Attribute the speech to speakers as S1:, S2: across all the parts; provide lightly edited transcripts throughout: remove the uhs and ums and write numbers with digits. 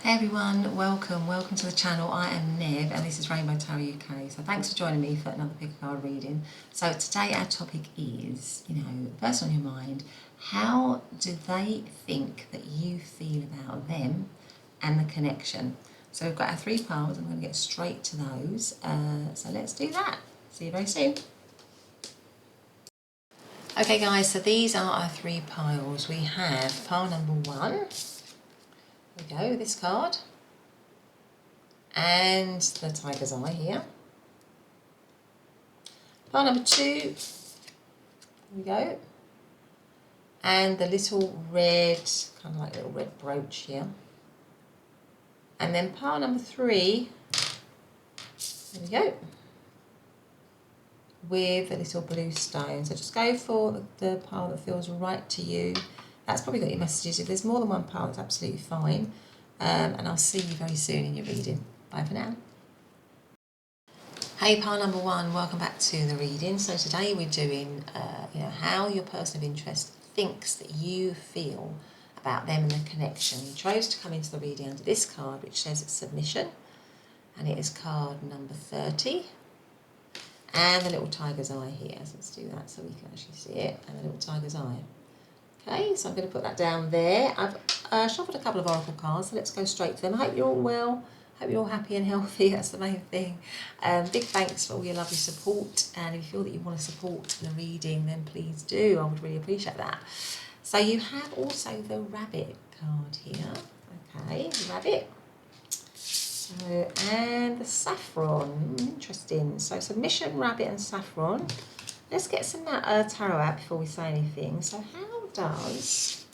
S1: Hey everyone, welcome to the channel. I am Nev and this is Rainbow Tarot UK. So thanks for joining me for another pick a card reading. So today our topic is, person on your mind, how do they think that you feel about them and the connection? So we've got our 3 piles. I'm going to get straight to those. So let's do that. See you very soon. Okay guys, so these are our 3 piles. We have pile number 1. There we go, this card. And the tiger's eye here. Pile number 2, here we go. And the little red, kind of like little red brooch here. And then pile number 3, there we go, with a little blue stone. So just go for the pile that feels right to you. That's probably got your messages. If there's more than one pile, it's absolutely fine. And I'll see you very soon in your reading. Bye for now. Hey, pile number 1, welcome back to the reading. So today we're doing, how your person of interest thinks that you feel about them and the connection. You chose to come into the reading under this card, which says it's submission, and it is card number 30. And the little tiger's eye here. So let's do that so we can actually see it. And the little tiger's eye. Okay, so I'm going to put that down there. I've shuffled a couple of oracle cards, so let's go straight to them. I hope you're all well. Hope you're all happy and healthy. That's the main thing. Big thanks for all your lovely support. And if you feel that you want to support the reading, then please do. I would really appreciate that. So you have also the rabbit card here. Okay, rabbit. So, and the saffron. Interesting. So submission, rabbit, and saffron. Let's get some tarot out before we say anything. So how does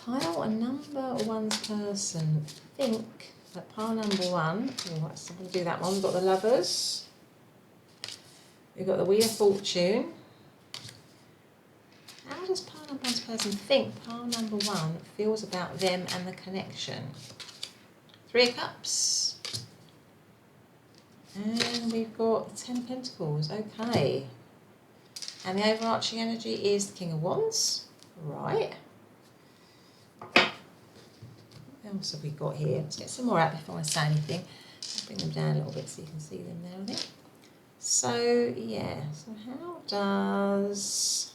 S1: pile number 1's person think that pile number 1, I'm going to do that one. We've got the lovers. We've got the Wheel of Fortune. How does pile number 1's person think pile number 1 feels about them and the connection? 3 of Cups. And we've got the 10 of Pentacles. Okay. And the overarching energy is the King of Wands. Right. What else have we got here? Let's get some more out before I say anything. I'll bring them down a little bit so you can see them there, I think. So, yeah. So how does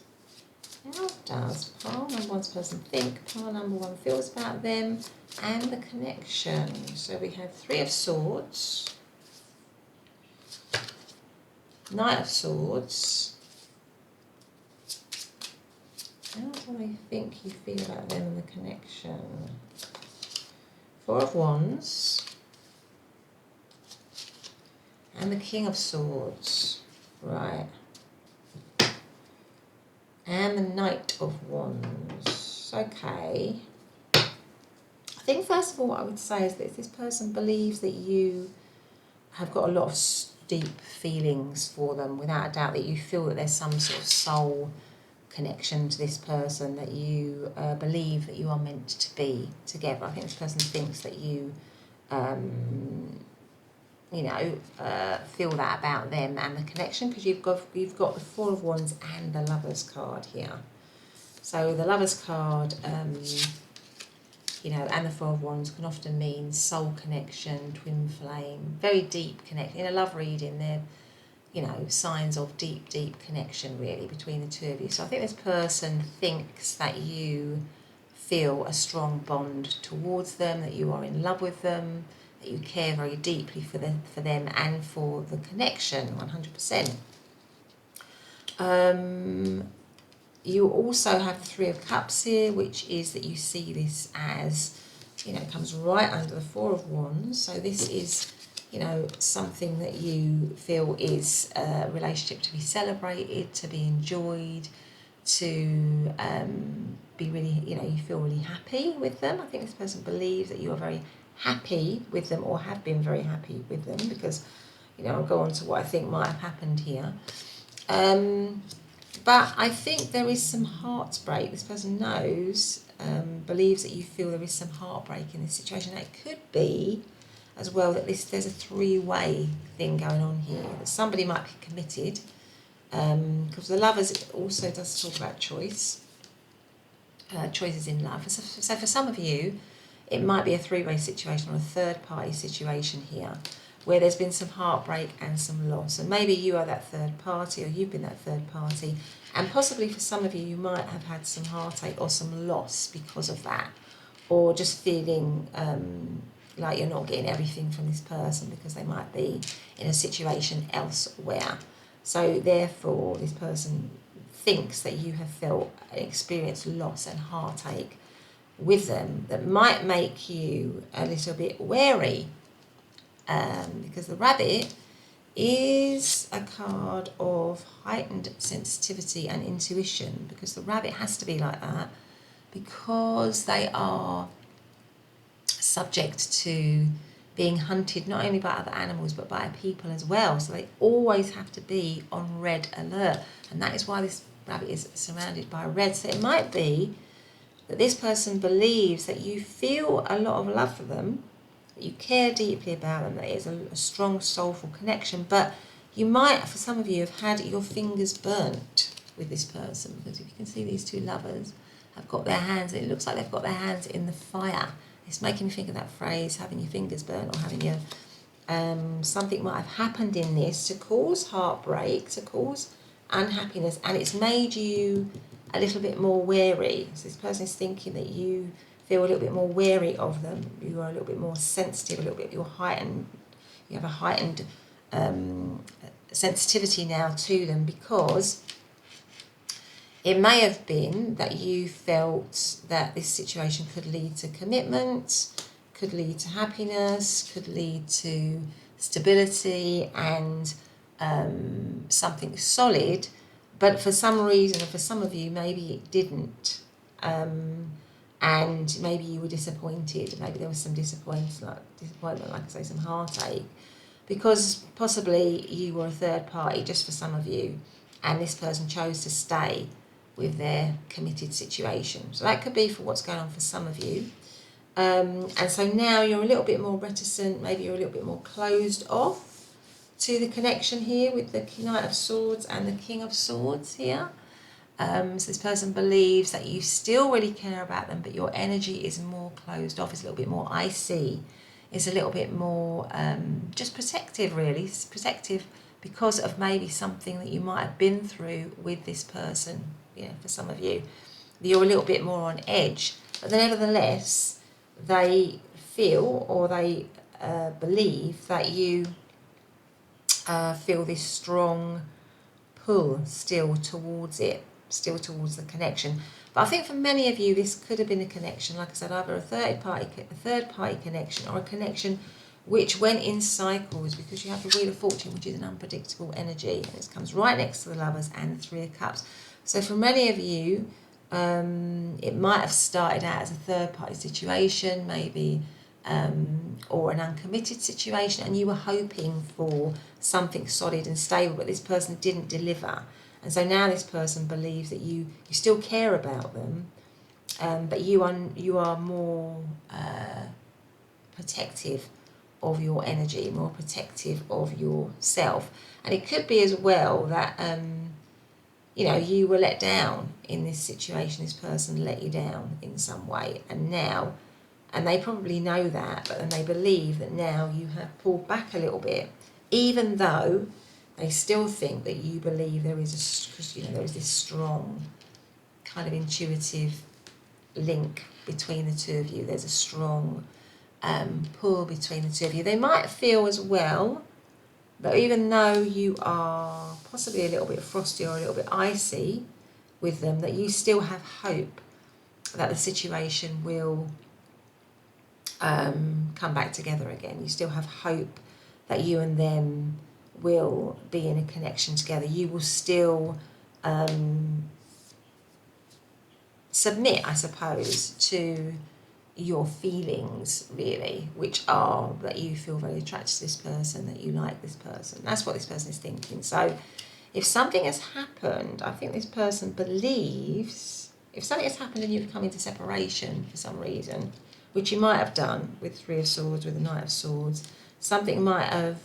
S1: pile number 1's person think pile number 1 feels about them and the connection? So we have 3 of Swords, Knight of Swords. How do they think you feel about them and the connection? 4 of Wands. And the King of Swords. Right. And the Knight of Wands. Okay. I think first of all what I would say is that if this person believes that you have got a lot of deep feelings for them, without a doubt, that you feel that there's some sort of soul connection to this person, that you believe that you are meant to be together. I think this person thinks that you, feel that about them and the connection, because you've got the 4 of Wands and the Lovers card here. So the Lovers card, and the 4 of Wands can often mean soul connection, twin flame, very deep connection. In a love reading, they're, signs of deep, deep connection really between the two of you. So I think this person thinks that you feel a strong bond towards them, that you are in love with them, that you care very deeply for them and for the connection, 100%. You also have the 3 of Cups here, which is that you see this as, comes right under the 4 of Wands. So this is, something that you feel is a relationship to be celebrated, to be enjoyed, to be really, you feel really happy with them. I think this person believes that you are very happy with them, or have been very happy with them, because, I'll go on to what I think might have happened here. But I think there is some heartbreak. This person knows, believes that you feel there is some heartbreak in this situation. It could be as well that there's a 3-way thing going on here, that somebody might be committed, because the Lovers also does talk about choices in love. So for some of you, it might be a three-way situation or a third-party situation here, where there's been some heartbreak and some loss. And maybe you are that third party, or you've been that third party, and possibly for some of you, you might have had some heartache or some loss because of that, or just feeling like you're not getting everything from this person because they might be in a situation elsewhere. So therefore, this person thinks that you have felt and experienced loss and heartache with them that might make you a little bit wary, because the rabbit is a card of heightened sensitivity and intuition, because the rabbit has to be like that because they are subject to being hunted not only by other animals but by people as well, so they always have to be on red alert, and that is why this rabbit is surrounded by red. So it might be that this person believes that you feel a lot of love for them, that you care deeply about them, that it is a strong soulful connection, but you might, for some of you, have had your fingers burnt with this person, because if you can see, these two lovers have got their hands, it looks like they've got their hands in the fire. It's making me think of that phrase, having your fingers burnt, or having your something might have happened in this to cause heartbreak, to cause unhappiness, and it's made you a little bit more wary. So this person is thinking that you feel a little bit more wary of them. You are a little bit more sensitive, a little bit, you have a heightened sensitivity now to them, because it may have been that you felt that this situation could lead to commitment, could lead to happiness, could lead to stability and something solid, but for some reason, or for some of you, maybe it didn't. And maybe you were disappointed. Maybe there was some disappointment, like I say, some heartache, because possibly you were a third party just for some of you, and this person chose to stay with their committed situation. So that could be for what's going on for some of you. And so now you're a little bit more reticent, maybe you're a little bit more closed off to the connection here with the Knight of Swords and the King of Swords here. So this person believes that you still really care about them, but your energy is more closed off, it's a little bit more icy, it's a little bit more just protective, really. It's protective because of maybe something that you might have been through with this person. You know, for some of you, you're a little bit more on edge, but then nevertheless, they feel, or they believe that you feel this strong pull still towards it, still towards the connection. But I think for many of you, this could have been a connection, like I said, either a third party connection, or a connection which went in cycles, because you have the Wheel of Fortune, which is an unpredictable energy, and it comes right next to the Lovers and the Three of Cups. So for many of you, it might have started out as a third party situation, maybe, or an uncommitted situation, and you were hoping for something solid and stable, but this person didn't deliver. And so now this person believes that you still care about them, but you are more protective of your energy, more protective of yourself. And it could be as well that you were let down in this situation. This person let you down in some way, and they probably know that, but then they believe that now you have pulled back a little bit, even though they still think that you believe there is this strong kind of intuitive link between the two of you. There's a strong pull between the two of you. They might feel as well that even though you are possibly a little bit frosty or a little bit icy with them, that you still have hope that the situation will come back together again. You still have hope that you and them will be in a connection together. You will still submit, I suppose, to your feelings, really, which are that you feel very attracted to this person, that you like this person. That's what this person is thinking. So if something has happened, I think this person believes, if something has happened and you've come into separation for some reason, which you might have done with Three of Swords, with the Knight of Swords, something might have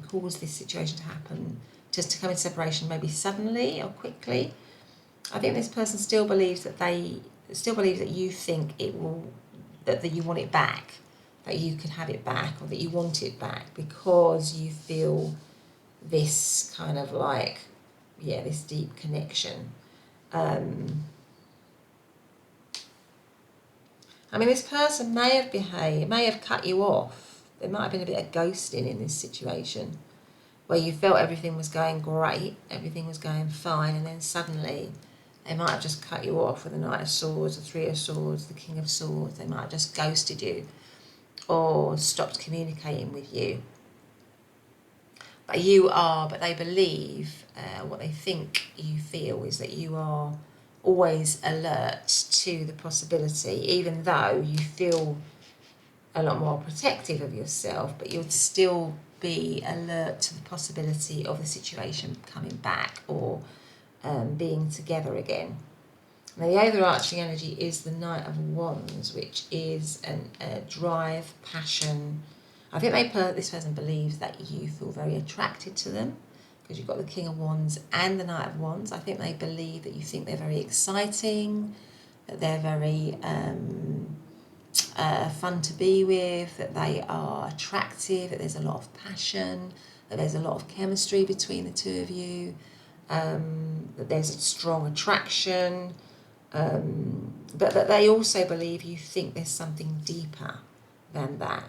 S1: caused this situation to happen, just to come into separation maybe suddenly or quickly. I think this person still believes that you think that you want it back, that you could have it back, or that you want it back, because you feel this kind of like, yeah, this deep connection. I mean, this person may have cut you off. There might have been a bit of ghosting in this situation, where you felt everything was going great, everything was going fine, and then suddenly they might have just cut you off with the Knight of Swords, the Three of Swords, the King of Swords. They might have just ghosted you or stopped communicating with you. But they believe, what they think you feel is that you are always alert to the possibility, even though you feel a lot more protective of yourself, but you'll still be alert to the possibility of the situation coming back, or being together again. Now, the overarching energy is the Knight of Wands, which is a drive, passion. I think this person believes that you feel very attracted to them, because you've got the King of Wands and the Knight of Wands. I think they believe that you think they're very exciting, that they're very fun to be with, that they are attractive, that there's a lot of passion, that there's a lot of chemistry between the two of you, that there's a strong attraction, but that they also believe you think there's something deeper than that.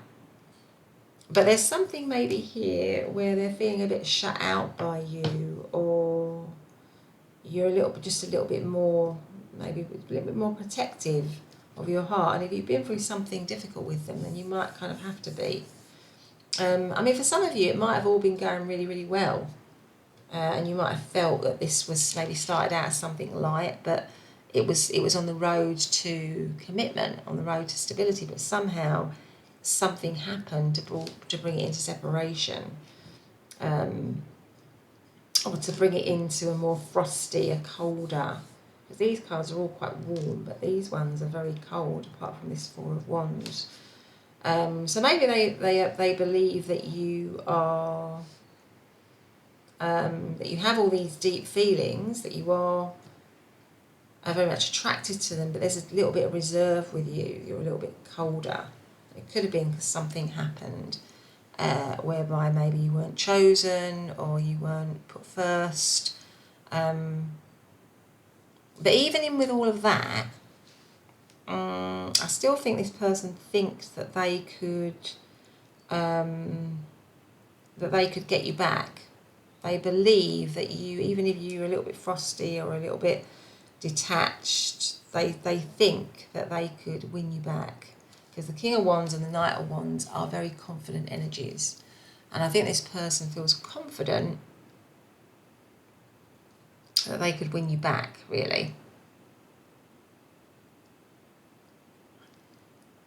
S1: But there's something maybe here where they're feeling a bit shut out by you, or you're just a little bit more, maybe a little bit more protective of your heart. And if you've been through something difficult with them, then you might kind of have to be. I mean, for some of you, it might have all been going really, really well. And you might have felt that this was maybe started out as something light, but it was on the road to commitment, on the road to stability, but somehow something happened to bring it into separation, or to bring it into a more frosty, a colder, because these cards are all quite warm, but these ones are very cold, apart from this Four of Wands. So maybe they believe that you are, that you have all these deep feelings, that you are very much attracted to them, but there's a little bit of reserve with you. You're a little bit colder. It could have been because something happened whereby maybe you weren't chosen, or you weren't put first. But even with all of that, I still think this person thinks that they could get you back. They believe that you, even if you're a little bit frosty or a little bit detached, they think that they could win you back. Because the King of Wands and the Knight of Wands are very confident energies. And I think this person feels confident that they could win you back, really.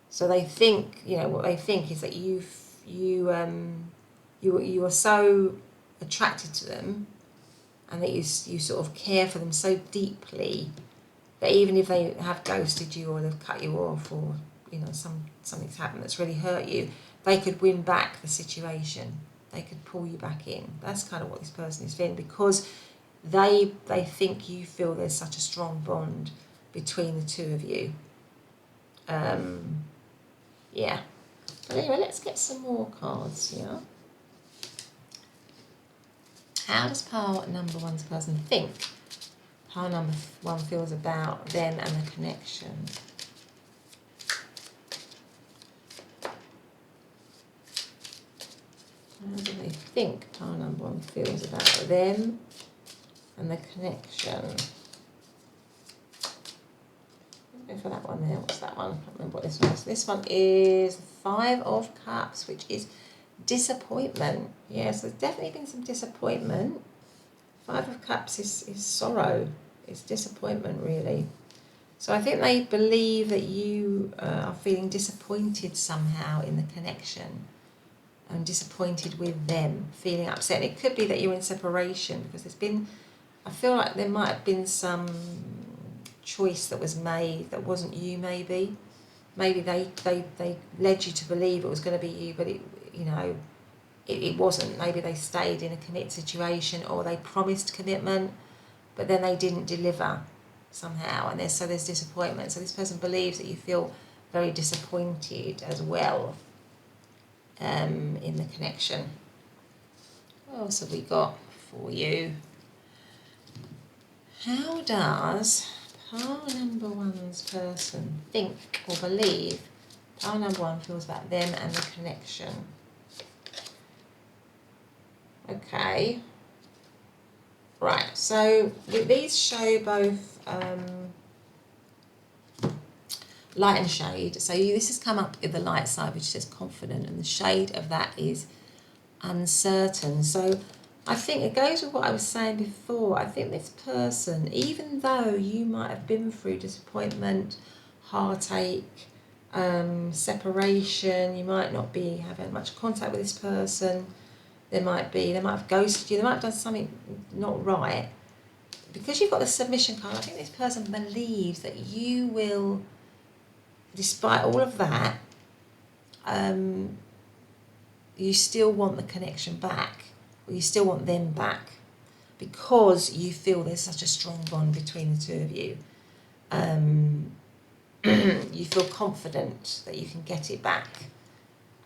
S1: So they think, what they think is that you are so attracted to them, and that you sort of care for them so deeply, that even if they have ghosted you, or they've cut you off, or something's happened that's really hurt you, they could win back the situation. They could pull you back in. That's kind of what this person is feeling, because they think you feel there's such a strong bond between the two of you. Yeah. But anyway, let's get some more cards here. How does pile number one's person think? Pile number one feels about them and the connection. How do they think pile number one feels about them and the connection? Go for that one there. What's that one? I can't remember what this one is. This one is the Five of Cups, which is disappointment. Yes, there's definitely been some disappointment. Five of Cups is sorrow. It's disappointment, really. So I think they believe that you are feeling disappointed somehow in the connection, and disappointed with them, feeling upset. And it could be that you're in separation, because I feel like there might have been some choice that was made that wasn't you, maybe. Maybe they led you to believe it was going to be you, but it wasn't. Maybe they stayed in a commit situation, or they promised commitment, but then they didn't deliver somehow, and there's disappointment. So this person believes that you feel very disappointed as well in the connection. What else have we got for you? How does pile number one's person think or believe pile number one feels about them and the connection? Okay. Right, so these show both light and shade. So this has come up in the light side, which says confident, and the shade of that is uncertain. So I think it goes with what I was saying before. I think this person, even though you might have been through disappointment, heartache, separation, you might not be having much contact with this person, they might have ghosted you, they might have done something not right. Because you've got the submission card, I think this person believes that you will, despite all of that, you still want the connection back, or you still want them back, because you feel there's such a strong bond between the two of you. You feel confident that you can get it back,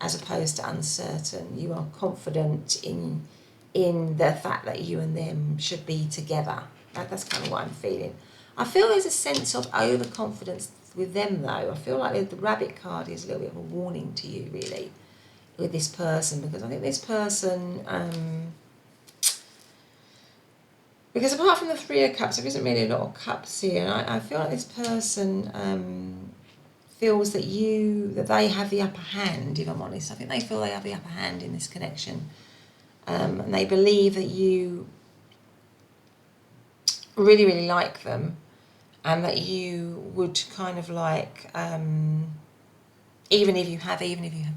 S1: as opposed to uncertain. You are confident in the fact that you and them should be together. That's kind of what I'm feeling. I feel there's a sense of overconfidence with them, though. I feel like the rabbit card is a little bit of a warning to you, really, with this person, because I think this person, because apart from the Three of Cups, there isn't really a lot of cups here, and I feel like this person feels that they have the upper hand, if I'm honest. I think they feel they have the upper hand in this connection, and they believe that you really, really like them, and that you would kind of like, even if you have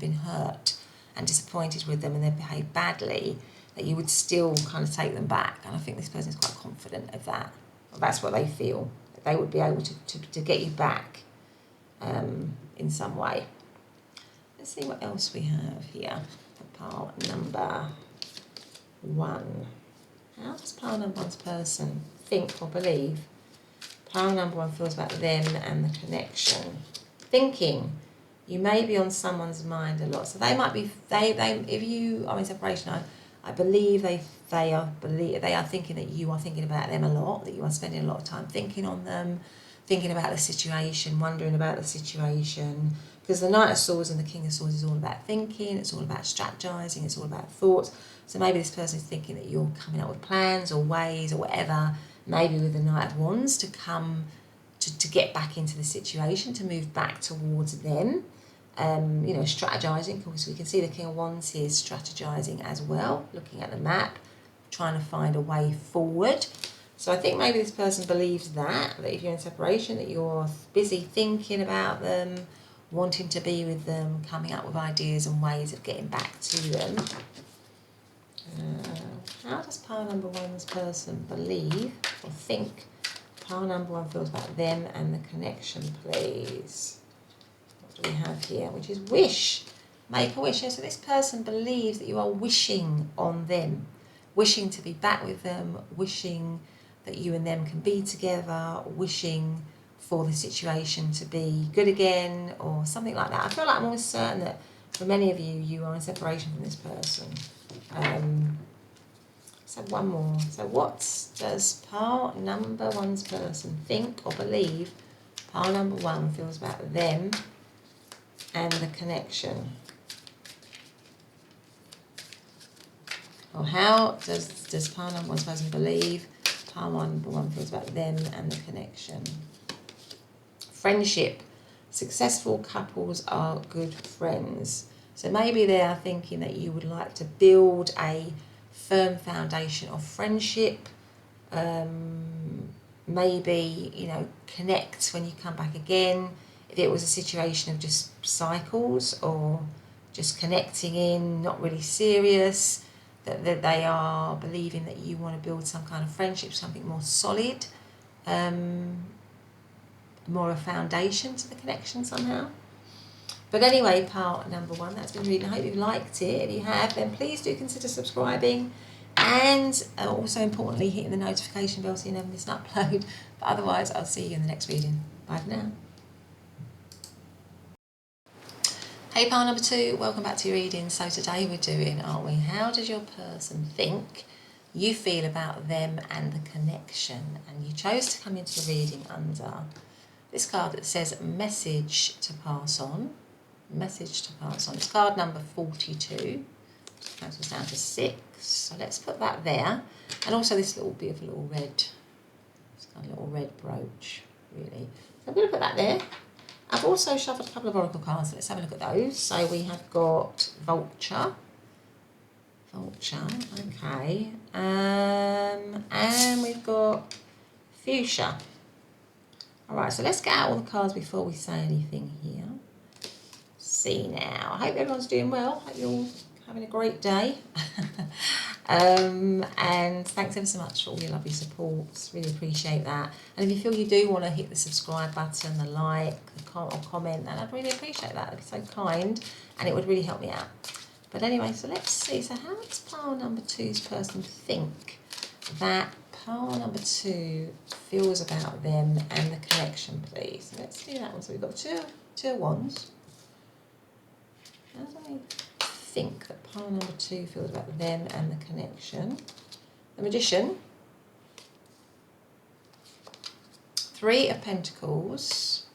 S1: been hurt and disappointed with them and they've behaved badly, that you would still kind of take them back. And I think this person is quite confident of that. That's what they feel, that they would be able to get you back in some way. Let's see what else we have here for pile number one. How does pile number one's person think or believe pile number one feels about them and the connection? Thinking. You may be on someone's mind a lot. So they might be, if you are in separation, I believe they are thinking that you are thinking about them a lot, that you are spending a lot of time thinking on them, thinking about the situation, wondering about the situation. Because the Knight of Swords and the King of Swords is all about thinking, it's all about strategizing, it's all about thoughts. So maybe this person is thinking that you're coming up with plans or ways or whatever, maybe with the Knight of Wands, to come to get back into the situation, to move back towards them. Strategizing, because we can see the King of Wands here strategizing as well, looking at the map, trying to find a way forward. So I think maybe this person believes that if you're in separation, that you're busy thinking about them, wanting to be with them, coming up with ideas and ways of getting back to them. How does pile number one's person believe or think pile number one feels about them and the connection, please? We have here, which is wish. Make a wish. So this person believes that you are wishing on them, wishing to be back with them, wishing that you and them can be together, wishing for the situation to be good again, or something like that. I feel like I'm almost certain that for many of you, you are in separation from this person. So one more. So what does pile number one's person think or believe pile number one feels about them and the connection? Or how does pile number one's person believe pile number one feels about them and the connection? Friendship. Successful couples are good friends. So maybe they are thinking that you would like to build a firm foundation of friendship. Maybe, connect when you come back again. If it was a situation of just cycles or just connecting in, not really serious, that they are believing that you want to build some kind of friendship, something more solid, more a foundation to the connection somehow. But anyway, part number one, that's been reading. I hope you've liked it. If you have, then please do consider subscribing, and also importantly hitting the notification bell so you never miss an upload. But otherwise, I'll see you in the next reading. Bye for now. Hey, pile number 2, welcome back to your reading. So today we're doing, aren't we, how does your person think you feel about them and the connection? And you chose to come into the reading under this card that says message to pass on. Message to pass on. It's card number 42. Cancels down to 6. So let's put that there. And also this little beautiful little red, it's got a little red brooch, really. So I'm going to put that there. I've also shuffled a couple of oracle cards. Let's have a look at those. So we have got Vulture. Vulture, okay. And we've got Fuchsia. All right, so let's get out all the cards before we say anything here. See now. I hope everyone's doing well. Hope you're all having a great day. And thanks ever so much for all your lovely supports. Really appreciate that. And if you feel you do want to hit the subscribe button, the like, or comment, then I'd really appreciate that. It'd be so kind, and it would really help me out. But anyway, so let's see. So how does pile number 2's person think that pile number 2 feels about them and the connection, please? So let's do that one. So we've got two of wands. How do I think that pile number 2 feels about them and the connection? The Magician. 3 of Pentacles.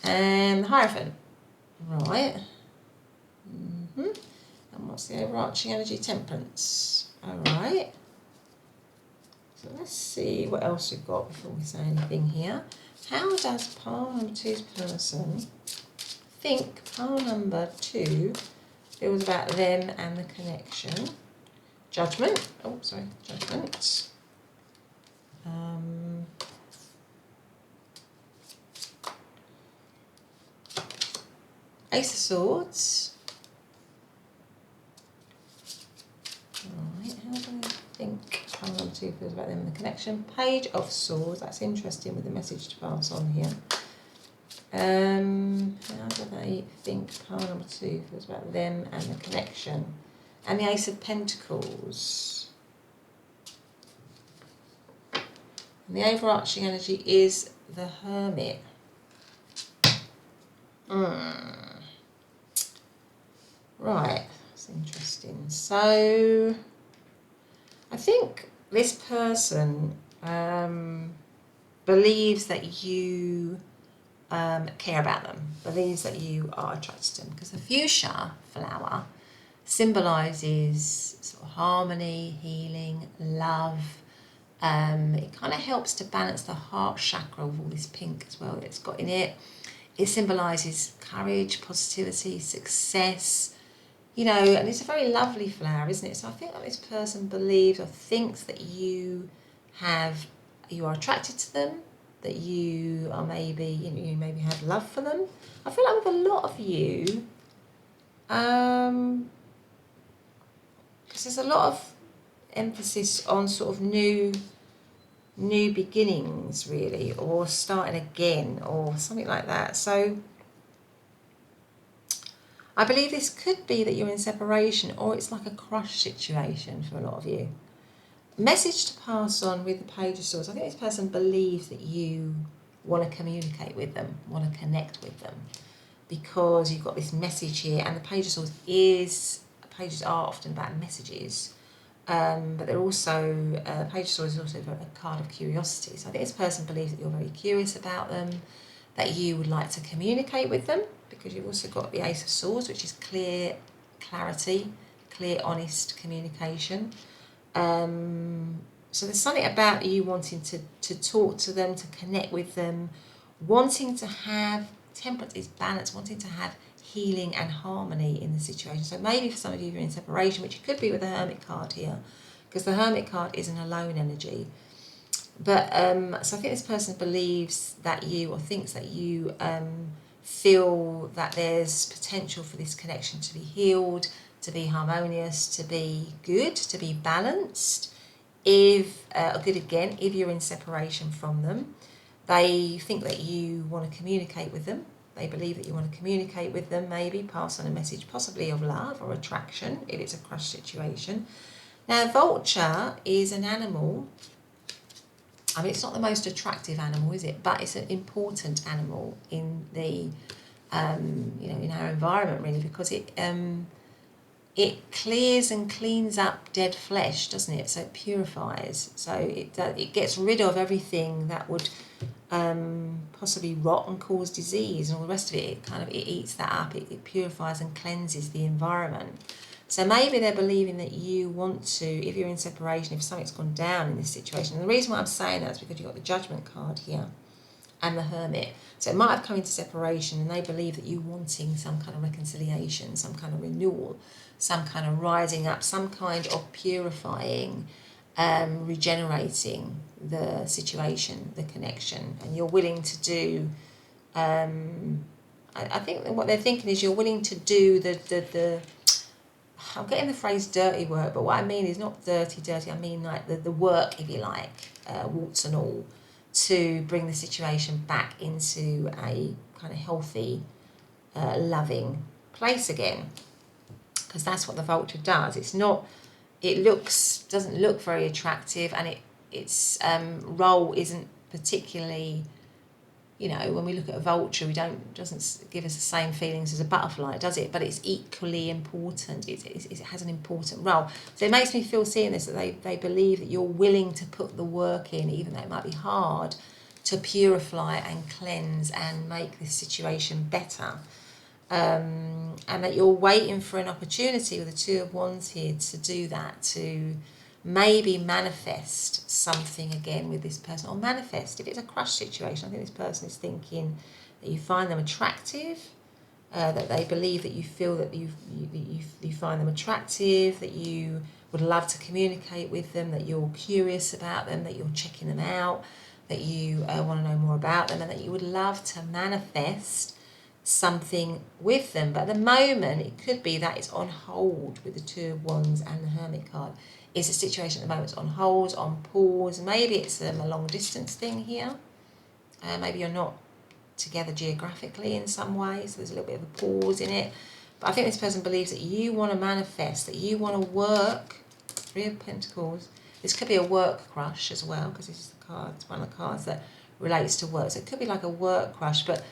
S1: And the Hierophant. Right. And what's the overarching energy? Temperance. Alright. So let's see what else we've got before we say anything here. How does pile number 2's person think pile number 2 feels about them and the connection? Judgment. Oh, sorry. Judgment. Ace of Swords. Right, how do I think pile number 2 feels about them and the connection? Page of Swords. That's interesting with the message to pass on here. How do they think pile number 2 feels about them and the connection? And the Ace of Pentacles. And the overarching energy is the Hermit. Right, that's interesting. So I think this person believes that you care about them, believes that you are attracted to them, because the fuchsia flower symbolises sort of harmony, healing, love. It kind of helps to balance the heart chakra with all this pink as well that it's got in it. It symbolises courage, positivity, success, you know, and it's a very lovely flower, isn't it? So I think that this person believes or thinks that you are attracted to them, that you are maybe, you know, you maybe have love for them. I feel like with a lot of you, because there's a lot of emphasis on sort of new beginnings, really, or starting again, or something like that. So I believe this could be that you're in separation, or it's like a crush situation for a lot of you. Message to pass on with the Page of Swords. I think this person believes that you want to communicate with them, want to connect with them, because you've got this message here, and the Page of Swords pages are often about messages, but they're also, Page of Swords is also a card of curiosity. So I think this person believes that you're very curious about them, that you would like to communicate with them, because you've also got the Ace of Swords, which is clarity, clear, honest communication. So there's something about you wanting to talk to them, to connect with them, wanting to have, temperance is balance, wanting to have healing and harmony in the situation. So maybe for some of you you're in separation, which it could be with the Hermit card here, because the Hermit card is an alone energy. But so I think this person believes that you, or thinks that you feel that there's potential for this connection to be healed, to be harmonious, to be good, to be balanced. If you're in separation from them, they think that you want to communicate with them. They believe that you want to communicate with them, maybe pass on a message, possibly of love or attraction, if it's a crush situation. Now, vulture is an animal. I mean, it's not the most attractive animal, is it? But it's an important animal in the in our environment, really, because it clears and cleans up dead flesh, doesn't it? So it purifies. So it gets rid of everything that would possibly rot and cause disease and all the rest of it. It eats that up. It purifies and cleanses the environment. So maybe they're believing that you want to, if you're in separation, if something's gone down in this situation. And the reason why I'm saying that is because you've got the Judgment card here and the Hermit. So it might have come into separation and they believe that you're wanting some kind of reconciliation, some kind of renewal, some kind of rising up, some kind of purifying, regenerating the situation, the connection. And you're willing to do, I think that what they're thinking is you're willing to do the I'm getting the phrase dirty work, but what I mean is not dirty, I mean like the work, if you like, warts and all, to bring the situation back into a kind of healthy, loving place again. Because that's what the vulture does. Doesn't look very attractive, and its role isn't particularly, when we look at a vulture, doesn't give us the same feelings as a butterfly, does it? But it's equally important. It has an important role. So it makes me feel, seeing this, that they believe that you're willing to put the work in, even though it might be hard, to purify and cleanse and make this situation better. And that you're waiting for an opportunity with the Two of Wands here to do that, to maybe manifest something again with this person, or manifest, if it's a crush situation, I think this person is thinking that you find them attractive, that they believe that you feel that you find them attractive, that you would love to communicate with them, that you're curious about them, that you're checking them out, that you want to know more about them, and that you would love to manifest something with them. But at the moment, it could be that it's on hold with the Two of Wands and the Hermit card. Is the situation at the moment on hold, on pause? Maybe it's a long distance thing here. Maybe you're not together geographically in some way, so there's a little bit of a pause in it. But I think this person believes that you want to manifest, that you want to work. Three of Pentacles. This could be a work crush as well, because this is the card. It's one of the cards that relates to work. So it could be like a work crush, but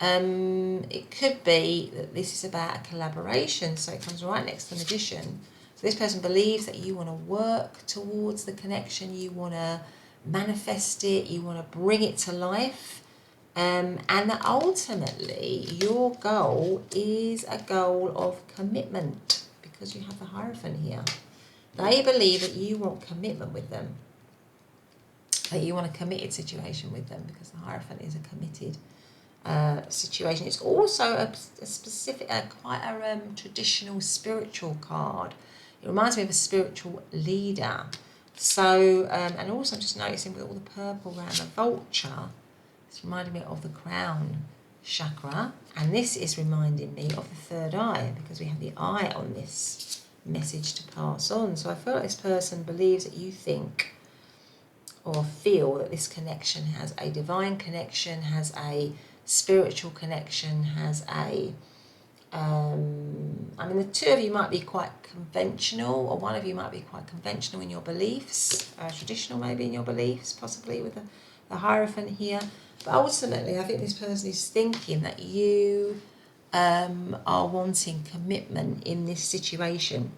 S1: it could be that this is about a collaboration. So it comes right next to the Magician. So this person believes that you want to work towards the connection, you want to manifest it, you want to bring it to life, and that ultimately your goal is a goal of commitment, because you have the Hierophant here. They believe that you want commitment with them, that you want a committed situation with them, because the Hierophant is a committed situation. It's also a specific, quite a traditional spiritual card. It reminds me of a spiritual leader. So, and also I'm just noticing with all the purple around the vulture, it's reminding me of the crown chakra. And this is reminding me of the third eye, because we have the eye on this message to pass on. So I feel like this person believes that you think or feel that this connection has a divine connection, has a spiritual connection, has a the two of you might be quite conventional, or one of you might be quite conventional in your beliefs, traditional maybe in your beliefs, possibly with the Hierophant here. But ultimately, I think this person is thinking that you are wanting commitment in this situation.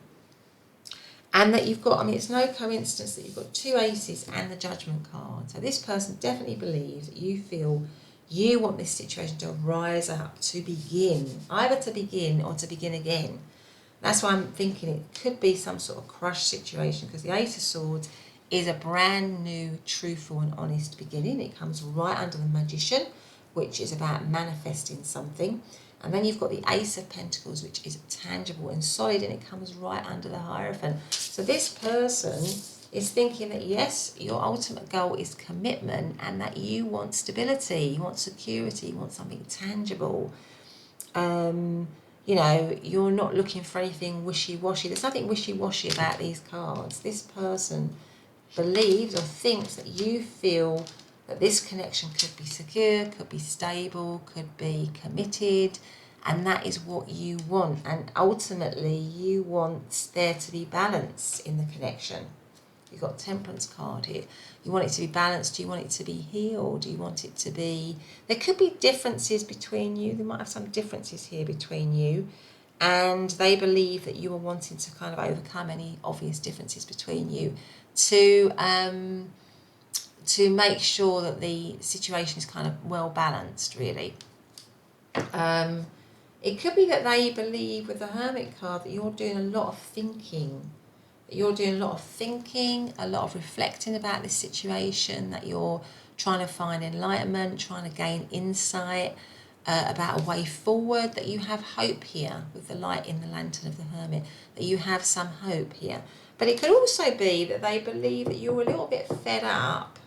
S1: And that you've got, it's no coincidence that you've got two aces and the Judgment card. So this person definitely believes that you feel you want this situation to rise up, to begin, either to begin or to begin again. That's why I'm thinking it could be some sort of crush situation, because the Ace of Swords is a brand new, truthful and honest beginning. It comes right under the Magician, which is about manifesting something. And then you've got the Ace of Pentacles, which is tangible and solid, and it comes right under the Hierophant. So this person is thinking that, yes, your ultimate goal is commitment, and that you want stability, you want security, you want something tangible. You're not looking for anything wishy-washy. There's nothing wishy-washy about these cards. This person believes or thinks that you feel that this connection could be secure, could be stable, could be committed, and that is what you want. And ultimately, you want there to be balance in the connection. You've got Temperance card here. You want it to be balanced. Do you want it to be healed? Do you want it to be... There could be differences between you. There might have some differences here between you. And they believe that you are wanting to kind of overcome any obvious differences between you to make sure that the situation is kind of well balanced, really. It could be that they believe with the Hermit card that you're doing a lot of thinking. You're doing a lot of thinking, a lot of reflecting about this situation, that you're trying to find enlightenment, trying to gain insight about a way forward, that you have hope here with the light in the lantern of the Hermit, that you have some hope here. But it could also be that they believe that you're a little bit fed up,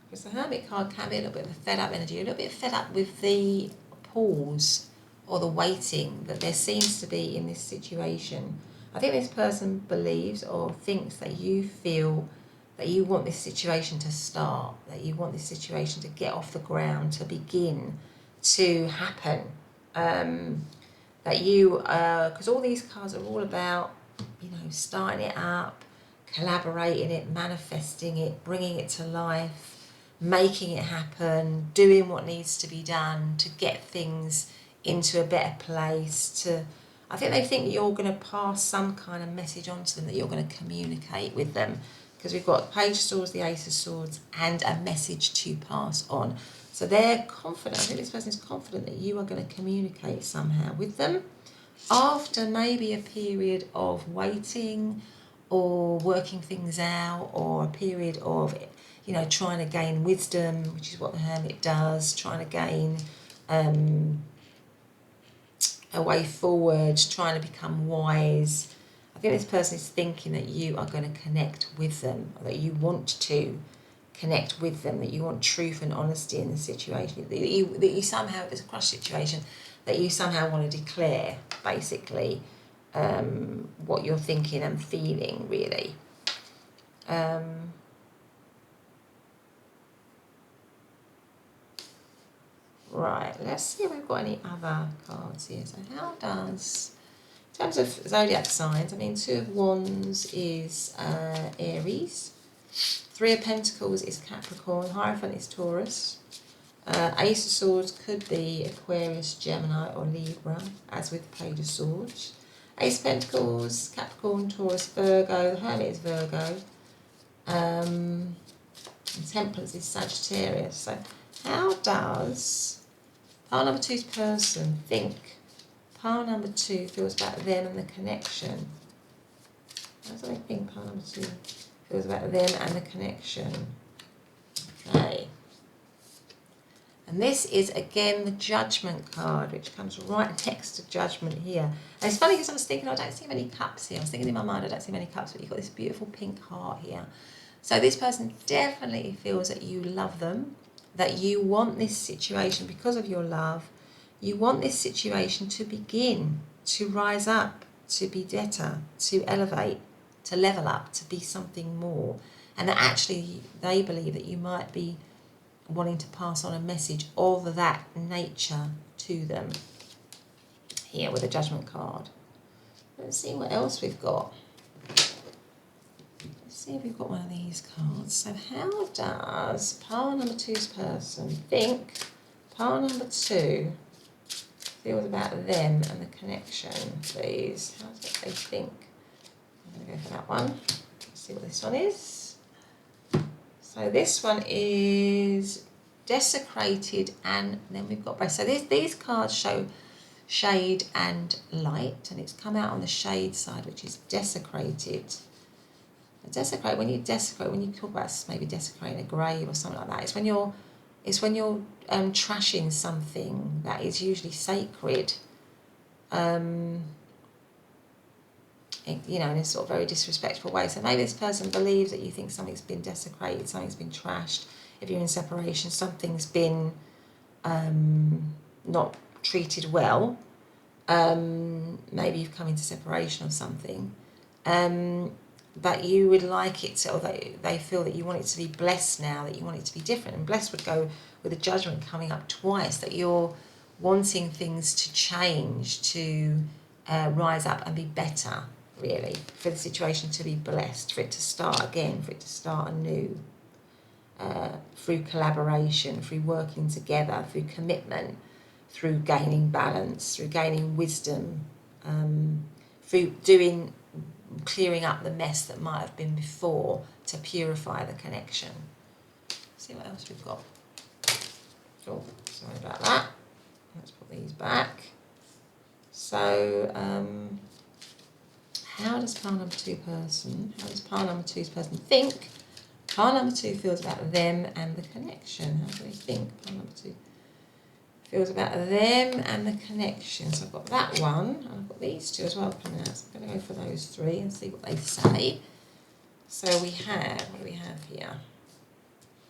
S1: because the Hermit card can be a little bit of a fed up energy, a little bit fed up with the pause or the waiting that there seems to be in this situation. I think this person believes or thinks that you feel that you want this situation to start, that you want this situation to get off the ground, to begin to happen. That you, because all these cards are all about, you know, starting it up, collaborating it, manifesting it, bringing it to life, making it happen, doing what needs to be done to get things into a better place. I think they think that you're going to pass some kind of message on to them, that you're going to communicate with them, because we've got Page of Swords, the Ace of Swords, and a message to pass on. So they're confident, I think this person is confident that you are going to communicate somehow with them after maybe a period of waiting or working things out, or a period of, you know, trying to gain wisdom, which is what the Hermit does, trying to gain a way forward, trying to become wise. I think this person is thinking that you are going to connect with them, or that you want to connect with them, that you want truth and honesty in the situation, that you somehow, if it's a crush situation, that you somehow want to declare, basically, what you're thinking and feeling, really. Right, let's see if we've got any other cards here. So how does, in terms of zodiac signs, I mean, Two of Wands is Aries, Three of Pentacles is Capricorn, Hierophant is Taurus, Ace of Swords could be Aquarius, Gemini or Libra, as with Page of Swords. Ace of Pentacles, Capricorn, Taurus, Virgo, the Hermit is Virgo, and Temperance is Sagittarius. So how does pile number two's person think pile number two feels about them and the connection? How do they think pile number two feels about them and the connection? Okay. And this is, again, the Judgment card, which comes right next to Judgment here. And it's funny because I was thinking, I don't see many cups here. I was thinking in my mind, I don't see many cups, but you've got this beautiful pink heart here. So this person definitely feels that you love them, that you want this situation, because of your love, you want this situation to begin, to rise up, to be better, to elevate, to level up, to be something more. And that actually they believe that you might be wanting to pass on a message of that nature to them here with the Judgment card. Let's see what else we've got. Let's see if we've got one of these cards. So how does pile number two's person think pile number two feels about them and the connection, please? How does they think? I'm going to go for that one. Let's see what this one is. So this one is Desecrated, and then we've got both. So these cards show shade and light, and it's come out on the shade side, which is Desecrated. Desecrate, when you talk about maybe desecrating a grave or something like that, it's when you're trashing something that is usually sacred. You know, in a sort of very disrespectful way. So maybe this person believes that you think something's been desecrated, something's been trashed. If you're in separation, something's been not treated well. Maybe you've come into separation or something. But you would like it to, or they feel that you want it to be blessed now, that you want it to be different. And blessed would go with the Judgment coming up twice, that you're wanting things to change, to rise up and be better. really, for the situation to be blessed, for it to start again, for it to start anew, through collaboration, through working together, through commitment, through gaining balance, through gaining wisdom, through clearing up the mess that might have been before to purify the connection. See what else we've got. Oh, sorry about that. Let's put these back. So, how does pile number 2 person, how does pile number 2's person think? Pile number 2 feels about them and the connection. How do they think? Pile number 2 feels about them and the connection. So I've got that one, and I've got these 2 as well coming out. So I'm going to go for those 3 and see what they say. So we have, what do we have here?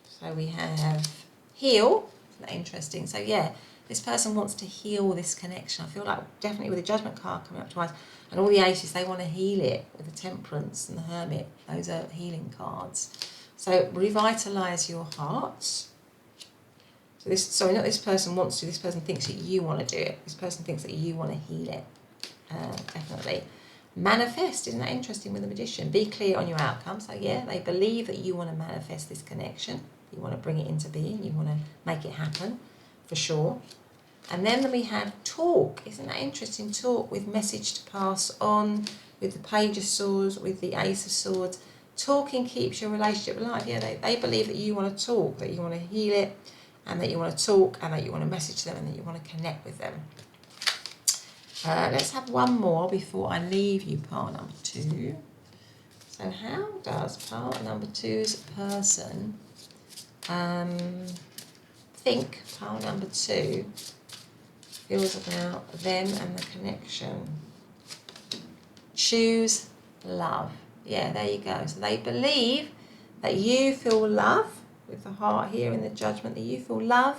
S1: So we have heal. Isn't that interesting? So yeah, this person wants to heal this connection. I feel like definitely with the Judgment card coming up twice, and all the aces, they want to heal it with the Temperance and the Hermit. Those are healing cards. So revitalise your heart. So this, sorry, not this person wants to, this person thinks that you want to do it. This person thinks that you want to heal it. Definitely. Manifest, isn't that interesting with the Magician? Be clear on your outcome. So yeah, they believe that you want to manifest this connection. You want to bring it into being. You want to make it happen, for sure. And then we have talk. Isn't that interesting? Talk with message to pass on, with the Page of Swords, with the Ace of Swords. Talking keeps your relationship alive. Yeah, they believe that you want to talk, that you want to heal it, and that you want to talk, and that you want to message them, and that you want to connect with them. Let's have one more before I leave you, pile number 2. So how does pile number 2's person think pile number 2 feels about them and the connection? Choose love. Yeah, there you go. So they believe that you feel love, with the heart here in the Judgment, that you feel love,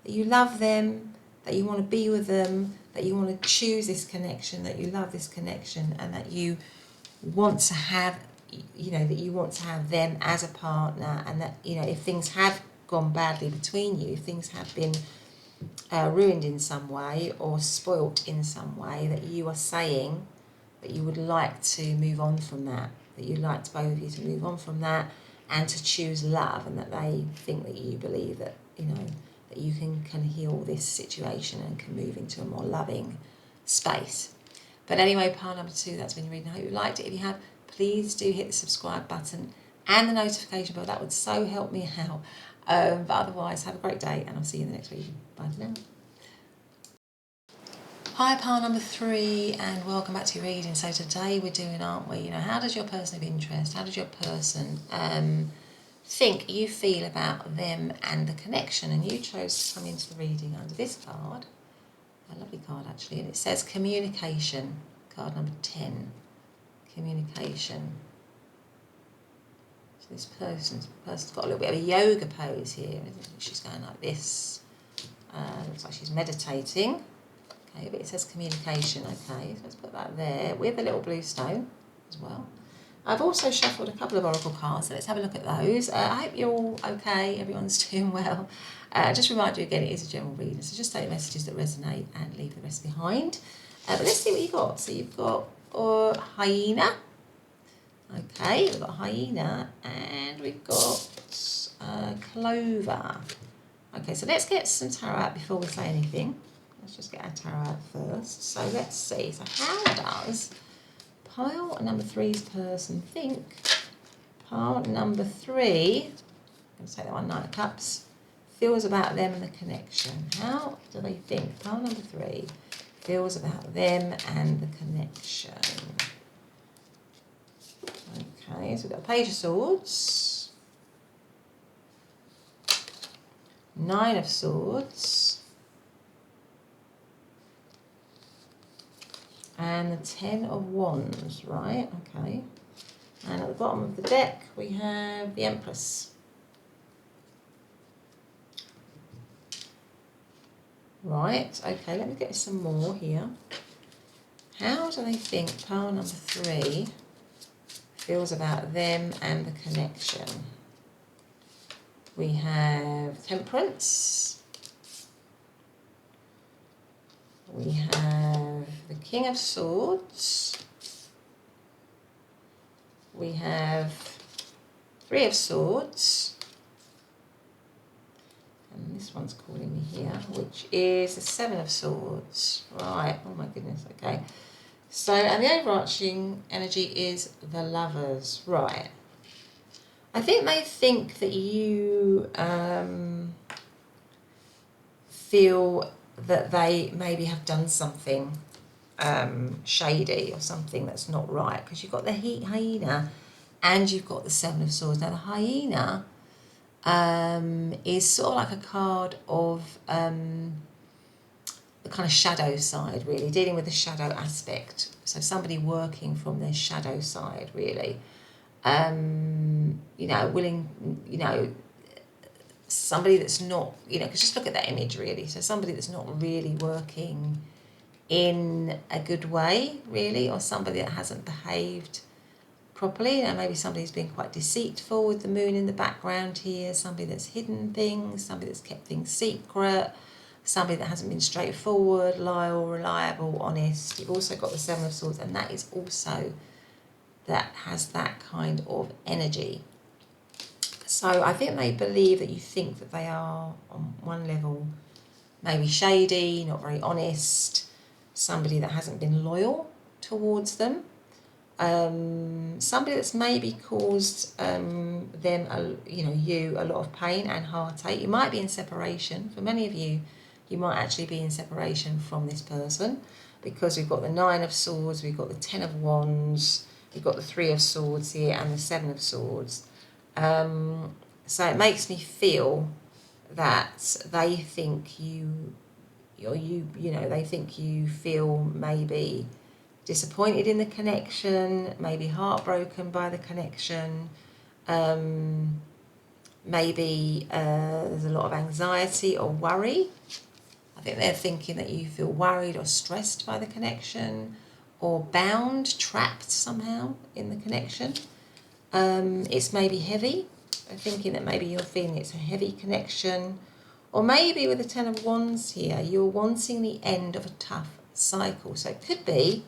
S1: that you love them, that you want to be with them, that you want to choose this connection, that you love this connection, and that you want to have, you know, that you want to have them as a partner, and that, you know, if things have gone badly between you, if things have been ruined in some way or spoilt in some way, that you are saying that you would like to move on from that, that you'd like to both of you to move on from that and to choose love, and that they think that you believe that, you know, that you can heal this situation and can move into a more loving space. But anyway, pile number 2, that's been your reading. I hope you liked it. If you have, please do hit the subscribe button and the notification bell. That would so help me out. But otherwise, have a great day, and I'll see you in the next reading. Bye for now. Hi, pile number 3, and welcome back to your reading. So today we're doing, aren't we, you know, how does your person of interest, how does your person think you feel about them and the connection? And you chose to come into the reading under this card, a lovely card actually, and it says communication, card number 10, communication. So this person's got a little bit of a yoga pose here, isn't it? She's going like this, looks like she's meditating. Okay, but it says communication, okay, so let's put that there with a little blue stone as well. I've also shuffled a couple of oracle cards, so let's have a look at those. I hope you're all okay, everyone's doing well. Just remind you again, it is a general reading, so just take messages that resonate and leave the rest behind. But let's see what you've got. So you've got hyena, okay, we've got hyena, and we've got clover. Okay, so let's get some tarot out before we say anything. Let's just get our tarot out first. So let's see. So how does pile number 3's person think pile number 3, I'm going to take that one, 9 of Cups, feels about them and the connection? How do they think pile number 3 feels about them and the connection? Okay, so we've got Page of Swords, 9 of Swords, and the 10 of Wands, right? Okay. And at the bottom of the deck, we have the Empress. Right, okay, let me get some more here. How do they think pile number 3 feels about them and the connection? We have Temperance. We have the King of Swords, we have Three of Swords. And this one's calling me here, which is the Seven of Swords. Right, oh my goodness, okay. So, and the overarching energy is the Lovers. Right. I think they think that you feel that they maybe have done something shady or something that's not right, because you've got the hyena and you've got the Seven of Swords. Now the hyena is sort of like a card of the kind of shadow side, really, dealing with the shadow aspect. So somebody working from their shadow side, really. You know, willing, you know, somebody that's not, you know, because just look at that image, really. So somebody that's not really working in a good way, really, or somebody that hasn't behaved properly. You know, maybe somebody who's been quite deceitful with the moon in the background here, somebody that's hidden things, somebody that's kept things secret, somebody that hasn't been straightforward, loyal, reliable, honest. You've also got the Seven of Swords, and that is also, that has that kind of energy. So I think they believe that you think that they are, on one level, maybe shady, not very honest, somebody that hasn't been loyal towards them, somebody that's maybe caused them, you a lot of pain and heartache. You might be in separation. For many of you, you might actually be in separation from this person, because we've got the Nine of Swords, we've got the Ten of Wands, we've got the Three of Swords here, and the Seven of Swords. So it makes me feel that they think they think you feel maybe disappointed in the connection, maybe heartbroken by the connection, maybe there's a lot of anxiety or worry. I think they're thinking that you feel worried or stressed by the connection, or bound, trapped somehow in the connection. It's maybe heavy. They're thinking that maybe you're feeling it's a heavy connection. Or maybe with the Ten of Wands here, you're wanting the end of a tough cycle. So it could be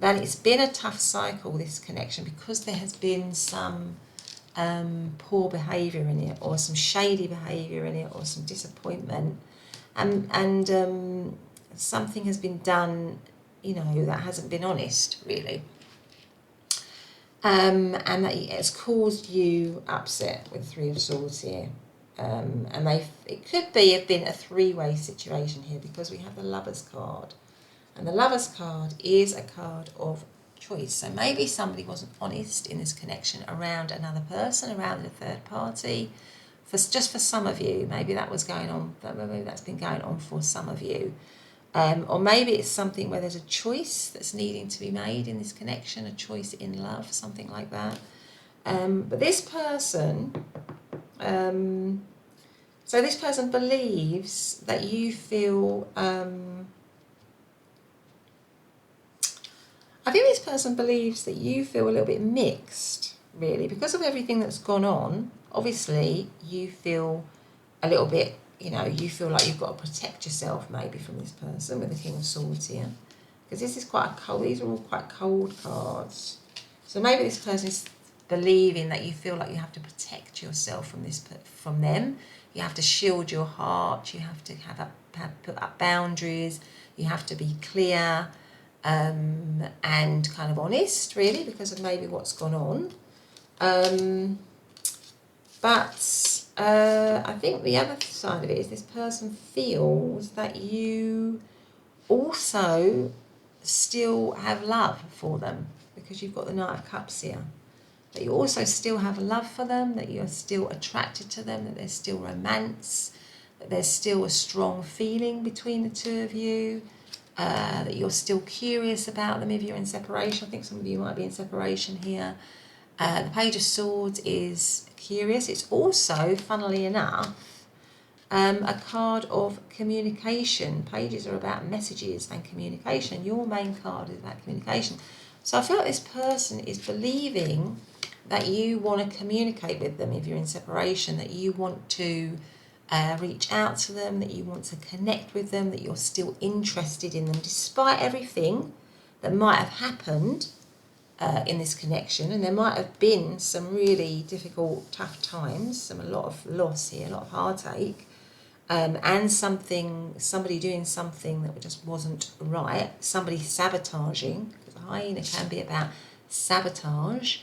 S1: that it's been a tough cycle, this connection, because there has been some poor behaviour in it, or some shady behaviour in it, or some disappointment. And something has been done, that hasn't been honest, really. And that it's caused you upset with Three of Swords here. And it could have been a three-way situation here, because we have the Lovers card. And the Lovers card is a card of choice. So maybe somebody wasn't honest in this connection around another person, around a third party. For some of you, maybe that was going on, maybe that's been going on for some of you. Or maybe it's something where there's a choice that's needing to be made in this connection, a choice in love, something like that. But this person, so this person believes that you feel, I think this person believes that you feel a little bit mixed, really, because of everything that's gone on. Obviously, you feel a little bit, you feel like you've got to protect yourself maybe from this person with the King of Swords here, because this is quite a cold, these are all quite cold cards. So maybe this person is believing that you feel like you have to protect yourself from them. You have to shield your heart. You have to put up boundaries. You have to be clear and kind of honest, really, because of maybe what's gone on. But I think the other side of it is this person feels that you also still have love for them, because you've got the Knight of Cups here. That you also still have love for them, that you're still attracted to them, that there's still romance, that there's still a strong feeling between the two of you, that you're still curious about them if you're in separation. I think some of you might be in separation here. The Page of Swords is curious. It's also, funnily enough, a card of communication. Pages are about messages and communication. Your main card is about communication. So I feel like this person is believing that you want to communicate with them if you're in separation, that you want to reach out to them, that you want to connect with them, that you're still interested in them, despite everything that might have happened in this connection, and there might have been some really difficult, tough times, a lot of loss here, a lot of heartache, and somebody doing something that just wasn't right, somebody sabotaging, because a hyena can be about sabotage,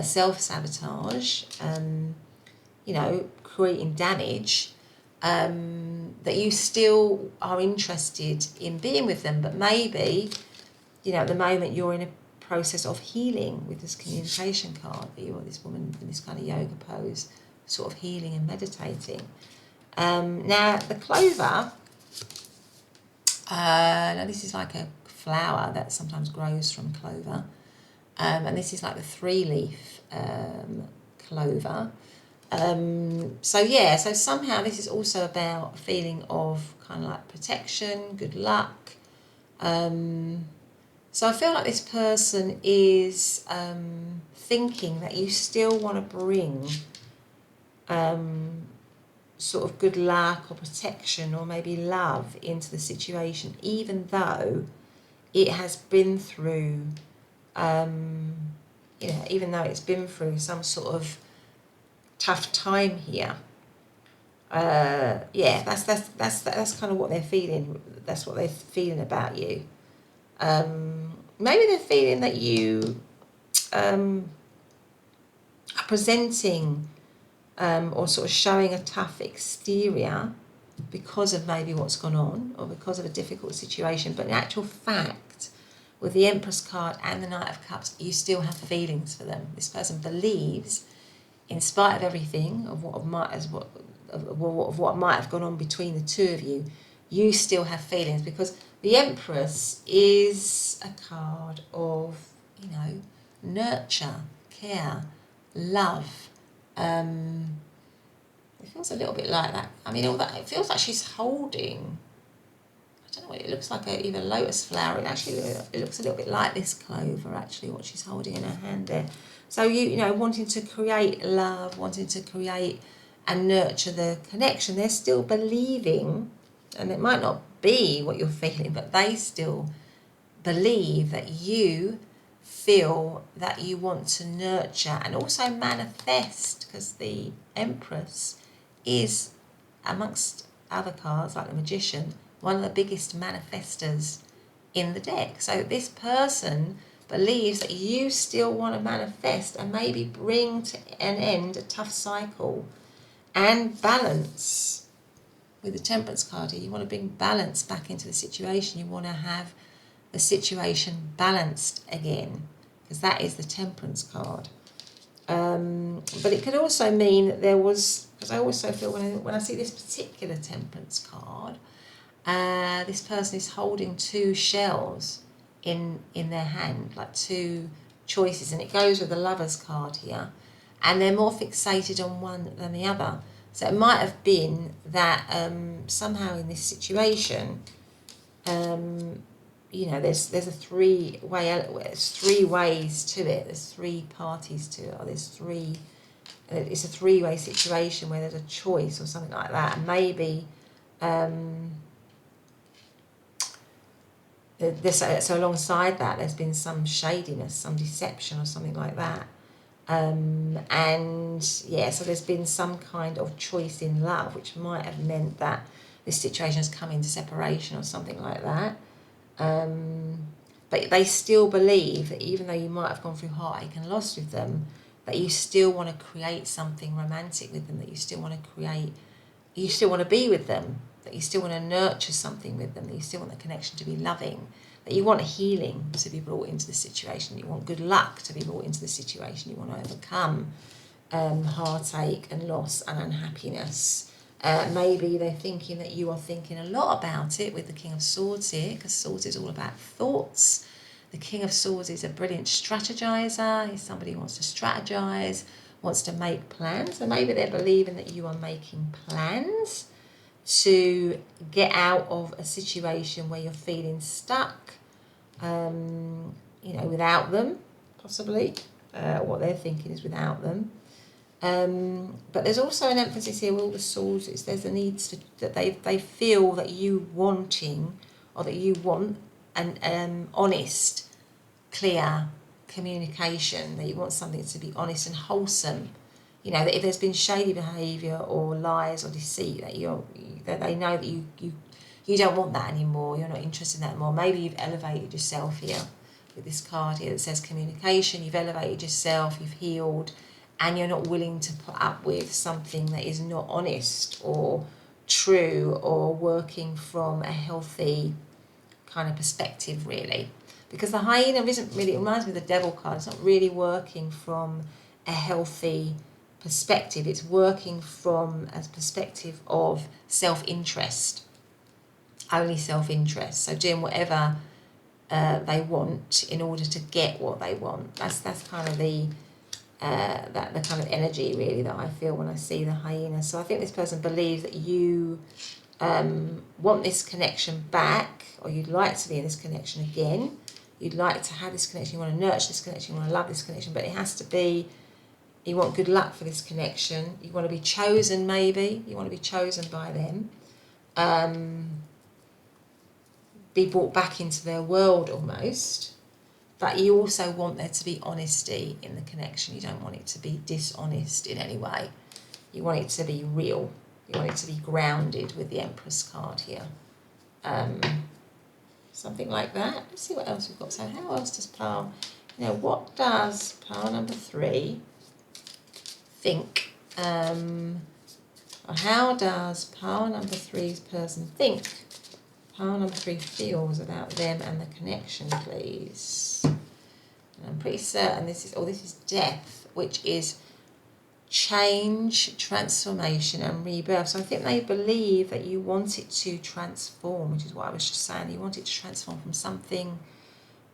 S1: self-sabotage, creating damage, that you still are interested in being with them, but maybe, at the moment you're in a process of healing with this communication card, that you are this woman in this kind of yoga pose, sort of healing and meditating. Now the clover, now this is like a flower that sometimes grows from clover, and this is like the 3-leaf clover. So somehow this is also about a feeling of kind of like protection, good luck. So I feel like this person is thinking that you still want to bring sort of good luck or protection or maybe love into the situation, even though it has been through, even though it's been through some sort of tough time here. That's kind of what they're feeling. That's what they're feeling about you. Maybe they're feeling that you are presenting or sort of showing a tough exterior because of maybe what's gone on or because of a difficult situation. But in actual fact, with the Empress card and the Knight of Cups, you still have feelings for them. This person believes, in spite of everything, of what might have gone on between the two of you, you still have feelings, because the Empress is a card of, nurture, care, love. It feels a little bit like that. I mean, all that, it feels like she's holding, I don't know what it looks like, either lotus flower. It looks a little bit like this clover, actually, what she's holding in her hand there. So wanting to create love, wanting to create and nurture the connection, they're still believing, and it might not be what you're feeling, but they still believe that you feel that you want to nurture and also manifest, because the Empress is, amongst other cards like the Magician, one of the biggest manifestors in the deck. So this person believes that you still want to manifest and maybe bring to an end a tough cycle and balance. With the Temperance card here, you want to bring balance back into the situation. You want to have the situation balanced again, because that is the Temperance card. But it could also mean that there was, because I also feel when I see this particular Temperance card, this person is holding 2 shells in their hand, like 2 choices, and it goes with the Lovers card here, and they're more fixated on one than the other. So it might have been that somehow in this situation, there's a 3-way, there's 3 ways to it, there's 3 parties to it, or it's a 3-way situation where there's a choice or something like that. And maybe so alongside that, there's been some shadiness, some deception or something like that. So there's been some kind of choice in love, which might have meant that this situation has come into separation or something like that. But they still believe that even though you might have gone through heartache and loss with them, that you still want to create something romantic with them, that you still want to be with them, that you still want to nurture something with them, that you still want the connection to be loving, that you want healing to be brought into the situation, you want good luck to be brought into the situation, you want to overcome heartache and loss and unhappiness. Maybe they're thinking that you are thinking a lot about it with the King of Swords here, because Swords is all about thoughts. The King of Swords is a brilliant strategizer. He's somebody who wants to strategize, wants to make plans. So maybe they're believing that you are making plans to get out of a situation where you're feeling stuck, without them, possibly. What they're thinking is without them. But there's also an emphasis here with all the swords, there's a need that they feel that you wanting, or that you want an honest, clear communication, that you want something to be honest and wholesome. You know, that if there's been shady behaviour or lies or deceit, that they know that you don't want that anymore, you're not interested in that anymore. Maybe you've elevated yourself here with this card here that says communication, you've elevated yourself, you've healed, and you're not willing to put up with something that is not honest or true or working from a healthy kind of perspective, really. Because the hyena isn't really, it reminds me of the devil card, it's not really working from a healthy perspective, it's working from a perspective of self-interest, only self-interest. So doing whatever they want in order to get what they want. That's kind of the kind of energy really that I feel when I see the hyena. So I think this person believes that you want this connection back, or you'd like to be in this connection again. You'd like to have this connection, you want to nurture this connection, you want to love this connection, but it has to be, you want good luck for this connection, you want to be chosen maybe, you want to be chosen by them, be brought back into their world almost, but you also want there to be honesty in the connection. You don't want it to be dishonest in any way. You want it to be real. You want it to be grounded with the Empress card here. Something like that. Let's see what else we've got. So how else does pile, what does pile number 3 think? Or how does pile number 3's person think? Pile number 3 feels about them and the connection, please. And I'm pretty certain this is death, which is change, transformation and rebirth. So I think they believe that you want it to transform, which is what I was just saying. You want it to transform from something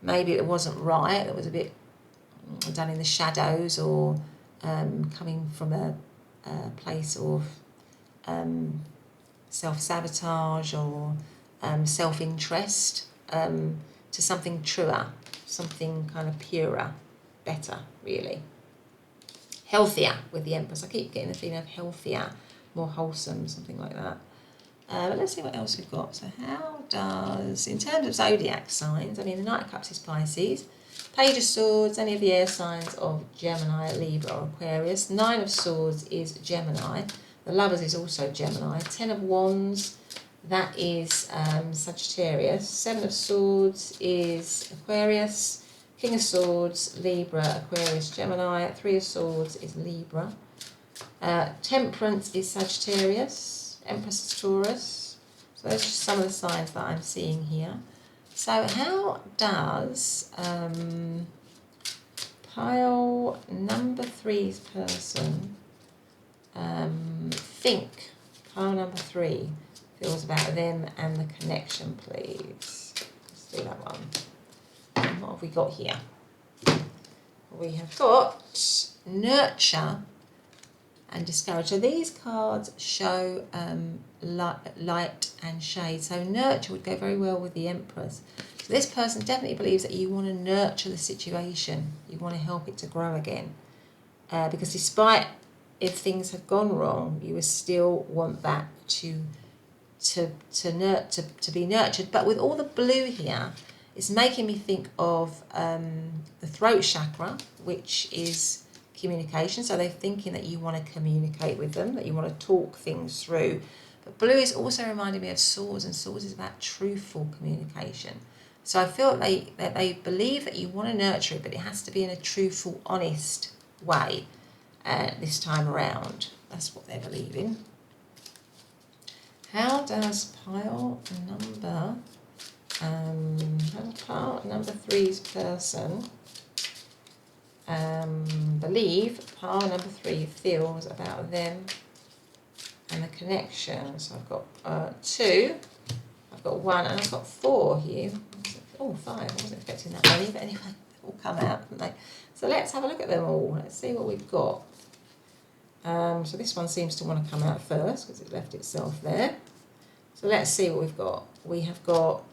S1: maybe that wasn't right, that was a bit done in the shadows, or coming from a place of self-sabotage or self-interest, to something truer, something kind of purer, better, really. Healthier with the Empress. I keep getting the feeling of healthier, more wholesome, something like that. But let's see what else we've got. So how does, in terms of zodiac signs, the Knight of Cups is Pisces, Page of Swords, any of the air signs of Gemini, Libra or Aquarius. 9 of Swords is Gemini. The Lovers is also Gemini. 10 of Wands, that is Sagittarius. 7 of Swords is Aquarius. King of Swords, Libra, Aquarius, Gemini. 3 of Swords is Libra. Temperance is Sagittarius. Empress is Taurus. So those are just some of the signs that I'm seeing here. So how does pile number 3's person think? Pile number 3 feels about them and the connection, please. Let's do that one. What have we got here? We have got nurture and discourage. So these cards show light and shade. So nurture would go very well with the Empress. So this person definitely believes that you want to nurture the situation. You want to help it to grow again. Because despite if things have gone wrong, you will still want that to be nurtured. But with all the blue here, it's making me think of the throat chakra, which is communication. So they're thinking that you want to communicate with them, that you want to talk things through. But blue is also reminding me of swords, and swords is about truthful communication. So I feel that they believe that you want to nurture it, but it has to be in a truthful, honest way this time around. That's what they're believing. How does pile number 3's person believe pile number 3 feels about them and the connection? So I've got 2, I've got 1, and I've got 4 here. Oh, 5. I wasn't expecting that many, but anyway, they all come out, haven't they? So let's have a look at them all. Let's see what we've got. So this one seems to want to come out first because it left itself there. So let's see what we've got. We have got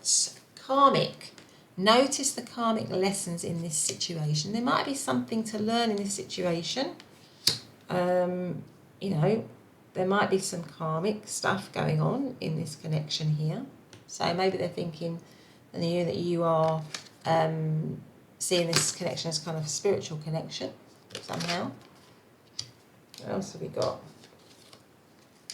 S1: karmic. Notice the karmic lessons in this situation. There might be something to learn in this situation. There might be some karmic stuff going on in this connection here. So maybe they're thinking that you are seeing this connection as kind of a spiritual connection somehow. What else have we got?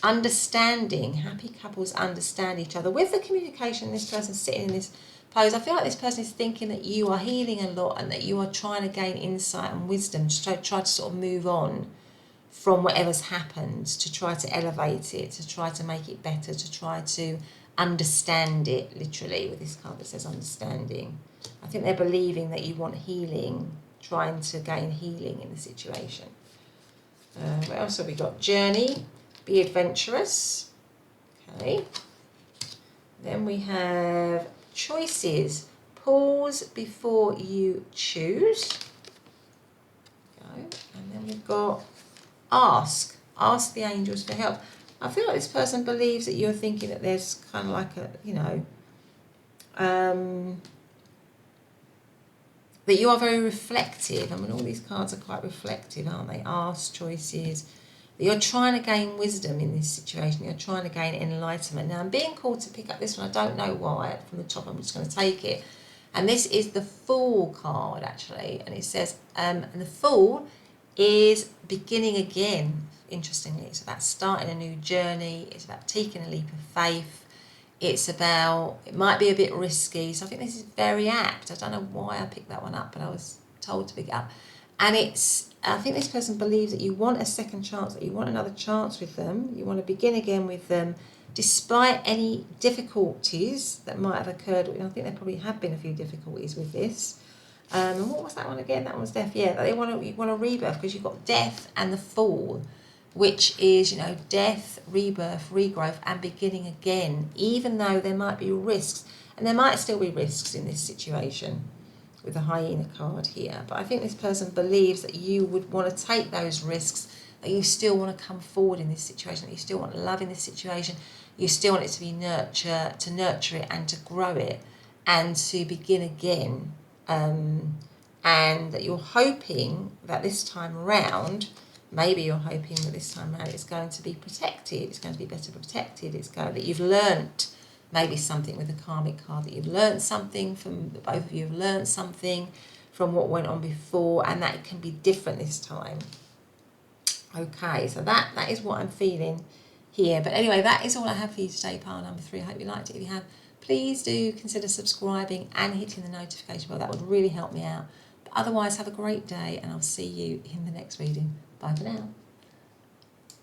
S1: Understanding. Happy couples understand each other. With the communication, this person sitting in this pose, I feel like this person is thinking that you are healing a lot and that you are trying to gain insight and wisdom to try to sort of move on from whatever's happened, to try to elevate it, to try to make it better, to try to understand it, literally, with this card that says understanding. I think they're believing that you want healing, trying to gain healing in the situation. What else have we got? Journey. Be adventurous. Okay. Then we have choices. Pause before you choose. Okay. And then we've got ask. Ask the angels for help. I feel like this person believes that you're thinking that there's kind of like a, you know, that you are very reflective. I mean, all these cards are quite reflective, aren't they? Ask, choices. That you're trying to gain wisdom in this situation. You're trying to gain enlightenment. Now, I'm being called to pick up this one. I don't know why. From the top, I'm just going to take it. And this is the Fool card, actually. And it says, and the Fool is beginning again. Interestingly, it's about starting a new journey. It's about taking a leap of faith. It's about, it might be a bit risky. So I think this is very apt. I don't know why I picked that one up, but I was told to pick it up. And it's, I think this person believes that you want a second chance, that you want another chance with them. You want to begin again with them, despite any difficulties that might have occurred. I think there probably have been a few difficulties with this. And what was that one again? That one's death. Yeah, you want a rebirth, because you've got death and the Fool, which is, you know, death, rebirth, regrowth, and beginning again, even though there might be risks. And there might still be risks in this situation with the hyena card here. But I think this person believes that you would want to take those risks, that you still want to come forward in this situation, that you still want love in this situation, you still want it to be to nurture it and to grow it and to begin again. And that you're hoping that this time around, maybe you're hoping that this time around it's going to be protected, it's going to be better protected, it's going that you've learnt maybe something with the karmic card, that you've learnt something from, both of you have learnt something from what went on before, and that it can be different this time. Okay, so that is what I'm feeling here. But anyway, that is all I have for you today, pile number 3. I hope you liked it. If you have, please do consider subscribing and hitting the notification bell. That would really help me out. But otherwise, have a great day, and I'll see you in the next reading. Bye for now.